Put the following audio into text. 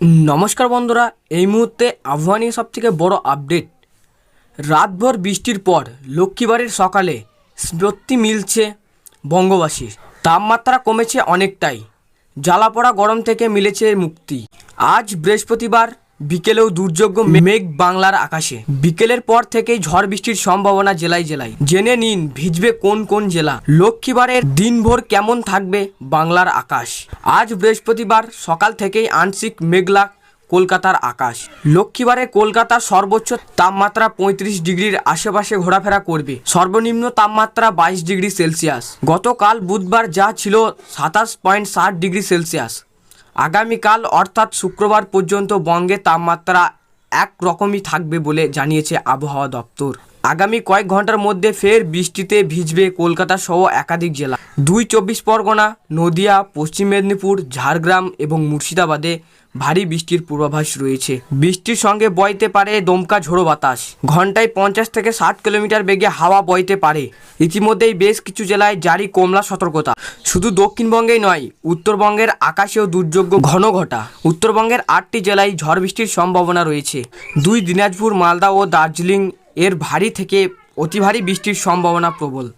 নমস্কার বন্ধুরা, এই মুহূর্তে আবহাওয়া নিয়ে সবথেকে বড় আপডেট। রাতভর বৃষ্টির পর লক্ষ্মীবারের সকালে স্বস্তি মিলছে বঙ্গবাসীর। তাপমাত্রা কমেছে অনেকটাই, জ্বালাপোড়া গরম থেকে মিলেছে মুক্তি। আজ বৃহস্পতিবার বিকেলেও দুর্যোগ মেঘ বাংলার আকাশে। বিকেলের পর থেকেই ঝড় বৃষ্টির সম্ভাবনা জেলায় জেলায়। জেনে নিন ভিজবে কোন কোন জেলা। লক্ষ্মীবারের দিনভর কেমন থাকবে বাংলার আকাশ। আজ বৃহস্পতিবার সকাল থেকেই আংশিক মেঘলা কলকাতার আকাশ। লক্ষ্মীবারে কলকাতার সর্বোচ্চ তাপমাত্রা 35 ডিগ্রির আশেপাশে ঘোরাফেরা করবে। সর্বনিম্ন তাপমাত্রা 22 ডিগ্রি সেলসিয়াস। গতকাল বুধবার যা ছিল 27.7 ডিগ্রি সেলসিয়াস। আগামীকাল অর্থাৎ শুক্রবার পর্যন্ত বঙ্গে তাপমাত্রা একরকমই থাকবে বলে জানিয়েছে আবহাওয়া দপ্তর। আগামী কয়েক ঘন্টার মধ্যে ফের বৃষ্টিতে ভিজবে কলকাতা সহ একাধিক জেলা। 24 পরগনা, নদিয়া, পশ্চিম মেদিনীপুর, ঝাড়গ্রাম এবং মুর্শিদাবাদে ভারী বৃষ্টির পূর্বাভাস রয়েছে। বৃষ্টির সঙ্গে বইতে পারে দমকা ঝোড়ো বাতাস। ঘন্টায় 50 থেকে 60 কিলোমিটার বেগে হাওয়া বইতে পারে। ইতিমধ্যেই বেশ কিছু জেলায় জারি কমলা সতর্কতা। শুধু দক্ষিণবঙ্গেই নয়, উত্তরবঙ্গের আকাশেও দুর্যোগ ঘন ঘটা। উত্তরবঙ্গের 8টি জেলায় ঝড় বৃষ্টির সম্ভাবনা রয়েছে। দিনাজপুর, মালদা ও দার্জিলিং এর ভারী থেকে অতি ভারী বৃষ্টির সম্ভাবনা প্রবল।